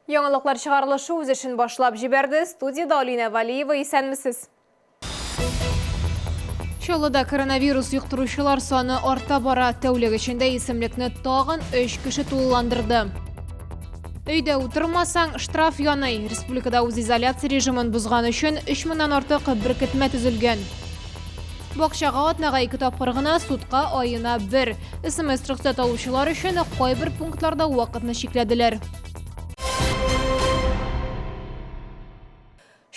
Яңалыклар чыгарылышы үз эшен башлап җибәрде. Студияда Алина Валиева, исәнмесез? Чаллыда коронавирус юктыручылар саны арта бара. Тәүлек эчендә исемлекне тагын 3 кеше тулыландырды. Өйдә утырмасаң, штраф яный. Республикада үз изоляция режимын бузган өчен 3000-нан артык беркетмә төзелгән. Бакчага атнага 2 тапкыр гына, судка аена 1. СМС рөхсәт алучылар өчен кайбер пунктларда вакытны чикләделәр.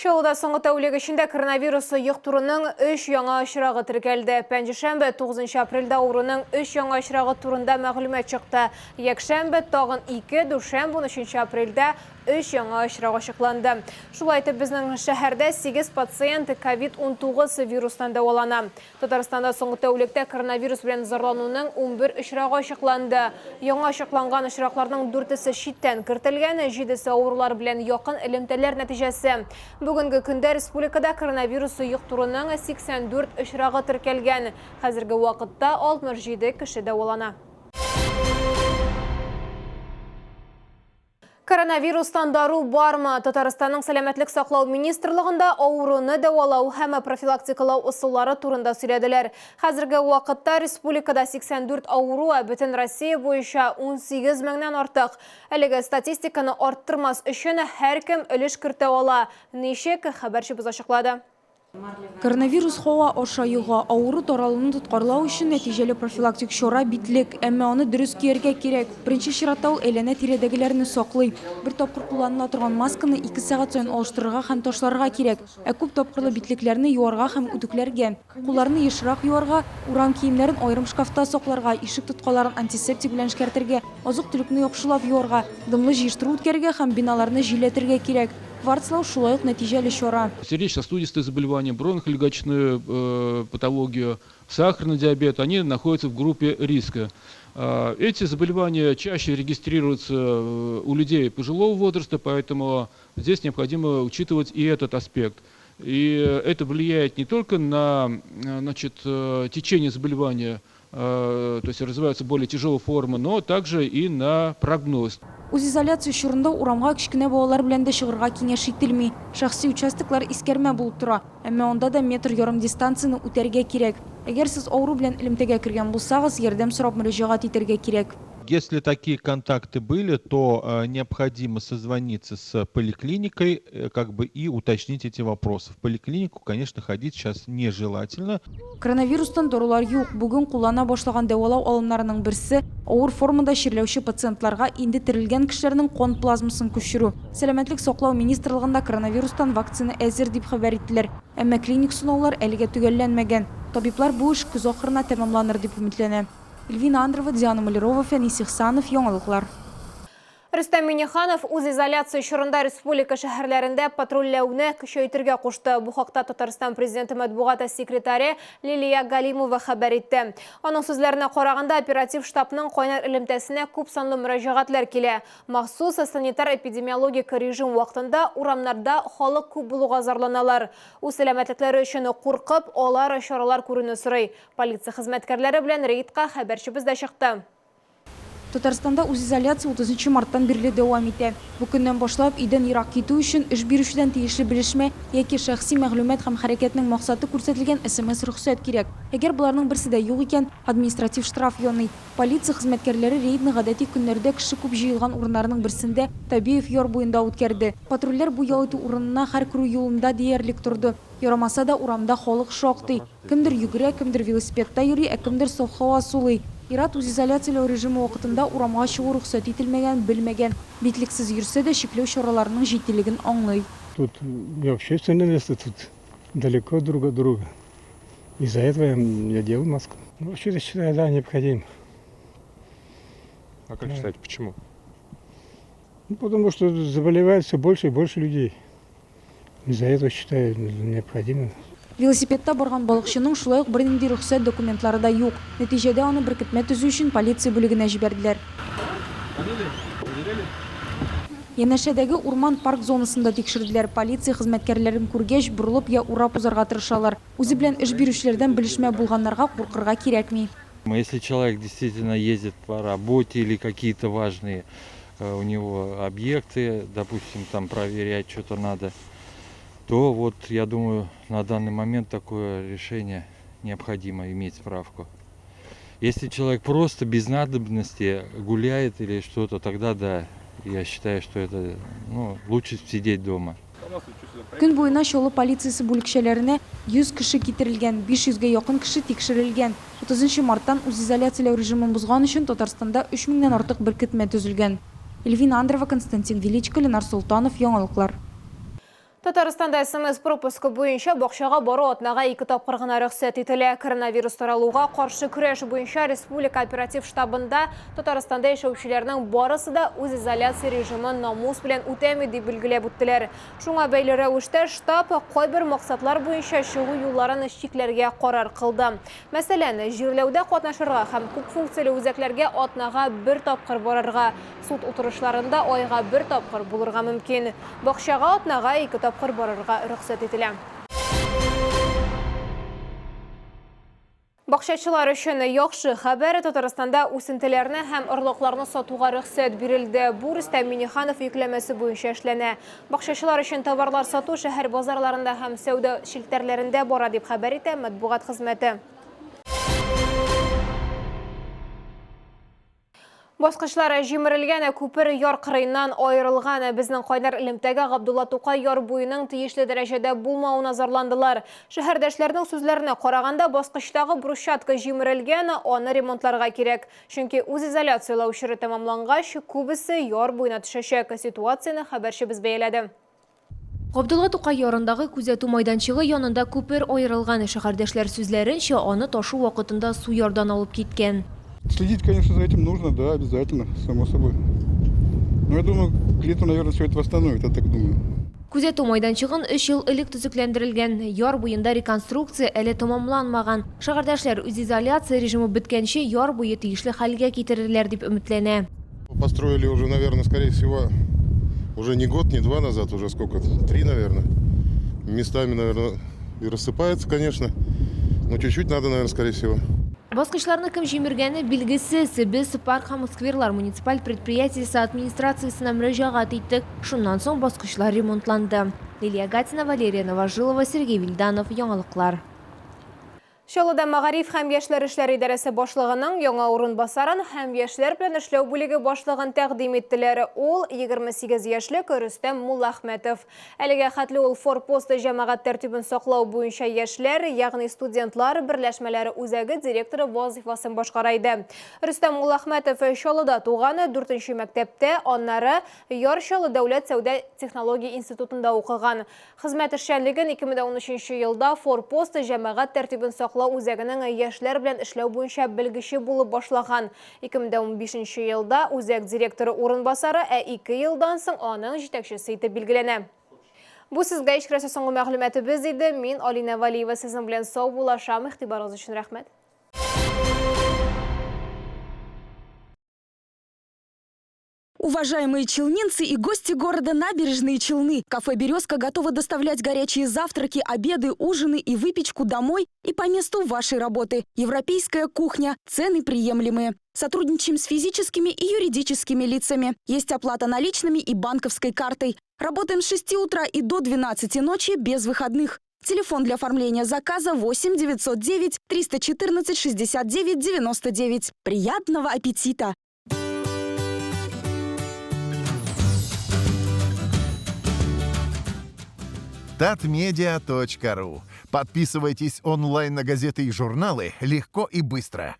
Чаллыда соңгы тәүлек эчендә коронавирусы йоктыруның 3 яңа очрагы теркәлде. Пәнҗешәмбе 9 апрельдә авыруның 3 яңа очрагы турында мәгълүмат чыкты. Якшәмбе тагын 2, душәмбе 13 апрельдә 3 яңа очрак ачыкланды. Шулай итеп, безнең шәһәрдә 8 пациент COVID-19 вирустан дәвалана. Татарстанда соңгы тәүлектә коронавирус белән зарлануның 11 очрагы ачыкланды. Яңа ачыкланган очракларның 4-се читтән кертелгән, 7-се авырулар белән якын элемтәләр нәтиҗәсе. Бүгенге көндә республикада коронавирусы йоктыруның 84 очрагы теркәлгән. Хәзерге вакытта 67 кеше дәвалана. Коронавирустан дару бармы? Татарстанның сәламәтлек саклау министрлыгында авыруны дәвалау һәм профилактикалау ысуллары турында сөйләделәр. Хәзерге вакытта республикада 84 авыру, бөтен Россия буенча 18 меңнән артык. Әлеге статистиканы арттырмас өчен һәркем өлеш кертә ала. Ничек, хәбәрчебез ачыклады. Коронавирус һава аша юга, авыру таралуын тоткарлау өчен нәтиҗәле профилактик чара битлек, әмма аны дөрес кияргә кирәк. Беренче чиратта ул әйләнә тирәдәгеләрне саклый. Бер тапкыр кулланыла торган масканы 2 сәгать саен алыштырырга һәм ташларга кирәк. Ә күп тапкырлы битлекләрне юарга һәм үтүкләргә, кулларны ешрак юарга, урам киемнәрен аерым шкафта сакларга, ишек тоткаларын антисептик белән эшкәртергә, азык-төлекне яхшылап юарга, дымлы җыештыру үткәргә һәм биналарны җилләтергә кирәк. Кварцлау шулай ук нәтиҗәле чара. Сердечно-сосудистые заболевания, бронхолегочную патологию, сахарный диабет, они находятся в группе риска. Эти заболевания чаще регистрируются у людей пожилого возраста, поэтому здесь необходимо учитывать и этот аспект. И это влияет не только на течение заболевания, то есть развиваются более тяжелые формы, но также и на прогноз. Үз изоляция чорында урамга кичкенә балалар белән дә чыгарга киңәш ителми. Шәхси участоклар искәрмә булып тора, әмма анда да метр ярым дистанцияны үтәргә кирәк. Әгәр сез авыру белән элемтәгә кергән булсагыз, ярдәм сорап мөрәҗәгать итәргә кирәк. Если такие контакты были, то необходимо созвониться с поликлиникой и уточнить эти вопросы. В поликлинику, конечно, ходить сейчас нежелательно. Коронавирустан дарулар юк. Бүген куллана башлаган дәвалау алымнарының берсе авыр формада ширләүче пациентларга инде терелгән кешеләрнең кан плазмасын күчерү. Сәламәтлек саклау министрлыгында коронавирустан вакцина әзер дип хәбәр иттеләр. Әмма клиник сынаулар әлегә төгәлләнмәгән. Табиблар бу эш көз ахырына тәмамланыр дип өметләнә. Эльвина Андрова, Диана Малярова, Фәнис Ихсанов, Яңалыклар. Рөстәм Миңнеханов үз изоляция чорында республика шәһәрләрендә патрульләүне көчәйтергә кушты. Бу хакта Татарстан президенты матбугат секретаре Лилия Галимова хәбәр итте. Аның сүзләренә караганда, оператив штабның кайнар элемтәсенә күп санлы мөрәҗәгатьләр килә. Махсус санитар-эпидемиологик режим вакытында урамнарда халык күп булуга зарланалар. Үз сәламәтлекләре өчен куркып, алар чаралар күрүне сорый. Полиция хезмәткәрләре белән рейдка хәбәрчебез дә чыкты. Татарстанда үз изоляция 30 марттан бирле дәвам итә. Бу көннән башлап идән ерак китү өчен эш бирүчедән тиешле белешмә яки шәхси мәгълүмат һәм хәрәкәтнең максаты күрсәтелгән СМС рөхсәт кирәк. Әгәр буларның берсе дә юк икән, административ штраф яный. Полиция хезмәткәрләре рейдны гадәти көннәрдә кеше күп җыелган урыннарның берсендә Табиев яр буенда үткәрде. Патрульләр бу ял итү урынына һәр керү юлында диярлек торды. Ярамаса да урамда халык шактый. Кемдер йөгерә, кемдер велосипедта йөри, ә кемдер соф һава сулый. Ират үз изоляцияләү режимы вакытында урамга чыгу рөхсәт ителмәгән, белмәгән. Битлексез йөрсә дә чикләү чараларының җиттелеген аңлый. Тут общественное место, тут далеко друг от друга. Из-за этого я делал маску. Вообще-то считаю, да, необходимо. А как считаете, почему? Потому что заболевает все больше и больше людей. Из-за этого считаю необходимо. Велосипедта барган балыкчының шулай ук бернинди рөхсәт документлары да юк. Нәтиҗәдә аны беркетмә төзү өчен полиция бүлегенә җибәрделәр. Янәшәдәге урман парк зонасында тикшерделәр. Полиция хезмәткәрләрен күргәч, бурылып я урап узарга тырышалар. Үзе белән эш бирүчеләрдән белешмә булганнарга куркырга кирәкми. Если человек действительно ездит по работе или какие-то важные у него объекты, допустим, там проверять что-то надо, то вот я думаю, на данный момент такое решение необходимо иметь справку. Если человек просто без надобности гуляет или что-то, тогда да, я считаю, что это лучше сидеть дома. Күн буена Чолы полициясы бүлекчәләренә 100 кеше китерелгән, 500-гә якын кеше тикшерелгән. 30 марттан үзизоляцияләү режимын бузган өчен Татарстанда 3000-нән артык беркетмә төзелгән. Эльвина Андрова, Константин Величко, Ленар Султанов, Яңалыклар. Татарстанда СМС пропуск буенча бакчага бару атнага 2 тапкыр гына рөхсәт ителә. Коронавирус таралуга каршы көрәш буенча республика оператив штабында Татарстанда яшәүчеләрнең барысы да үз изоляция режимын намус белән үтәми дип билгеләп үттеләр. Шуңа бәйле рәвештә штаб кайбер максатлар буенча чыгу юлларын чикләргә карар кылды. Мәсәлән, җирләүдә катнашырга һәм күп функцияле үзәкләргә атнага 1 тапкыр барырга, суд утырышларында айга 1 тапкыр булырга мөмкин. Бакчага атнага 2 тапкыр барырга рөхсәт ителә. Бакчачылар өчен яхшы хәбәр: Татарстанда үсентеләрне һәм орлыкларны сатуга рөхсәт бирелде. Бу Рөстәм Миңнеханов йөкләмәсе буенча эшләнә. Бакчачылар өчен товарлар сату шәһәр базарларында һәм сәүдә челтәрләрендә бара дип хәбәр итә матбугат хезмәте. Баскычлары җимерелгән, күпер яр кырыйнан аерылган. Безнең кайнар элемтәгә Габдулла Тукай яр буеның тиешле дәрәҗәдә булмавын назарландылар. Шәһәрдәшләрнең сүзләренә караганда, баскычтагы брусчатка җимерелгән, аны ремонтларга кирәк. Чөнки үз изоляцияләү эшләре тәмамлангач, күбесе яр буена төшәчәк. Ситуацияны хәбәрчебез бәяләде. Габдулла Тукай ярындагы күзәтү майданчыгы янында күпер аерылган. Шәһәрдәшләр сүзләренчә, аны ташу вакытында су ярдан алып киткән. Следить, конечно, за этим нужно, да, обязательно, само собой. Но я думаю, к лету, наверное, все это восстановит, я так думаю. Күзәтү майданчыгын 3 ел элек төзекләндерелгән. Яр буенда реконструкция әле тамамланмаган. Шәһәрдәшләр үз изоляция режимы беткәнче яр буе тиешле хәлгә китерерләр дип өметләнә. Построили уже, наверное, скорее всего, уже не год, не два назад, уже сколько, 3, наверное. Местами, наверное, и рассыпается, конечно, но чуть-чуть надо, наверное, скорее всего. Баскычларны кем җимергәне билгесез. Без парк һәм скверлар муниципаль предприятиесе администрациясенә мөрәҗәгать иттек. Шуннан соң баскычлар ремонтланды. Лилия Гатина, Валерия Новожилова, Сергей Вильданов, Яңалыклар. Чаллыда Мәгариф һәм яшьләр эшләре идарәсе башлыгының яңа урынбасарын һәм яшьләр белән эшләү бүлеге башлыгын тәкъдим иттеләр. Ул 28 яшьлек Рөстәм Муллахмәтов. Әлегә хәтле ул форпост җәмәгать тәртибен саклау буенча яшьләр, ягъни студентлар берләшмәләре үзәге директоры вазифасын башкара иде. Рөстәм Муллахмәтов Чаллыда туган, 4нче мәктәптә, аннары Яр-Чаллы дәүләт сәүдә технология институтында укыган. Хезмәт эшчәнлеген 2013 елда форпост җәмәгать тәртибен саклау үзәгенең яшьләр белән эшләү буенча белгече булып башлаган. 2015 елда үзәк директоры урынбасары, 2 елдан соң аның җитәкчесе итеп билгеләнә. Бу сезгә ишкерәсе соңгы мәгълүматыбыз иде. Мин Алина Валиева сезнең белән сау булашам. Игътибарыгыз өчен рәхмәт. Уважаемые челнинцы и гости города Набережные Челны, кафе «Березка» готово доставлять горячие завтраки, обеды, ужины и выпечку домой и по месту вашей работы. Европейская кухня, цены приемлемые. Сотрудничаем с физическими и юридическими лицами. Есть оплата наличными и банковской картой. Работаем с 6 утра и до 12 ночи без выходных. Телефон для оформления заказа 8 909 314 69 99. Приятного аппетита! Tatmedia.ru. Подписывайтесь онлайн на газеты и журналы легко и быстро.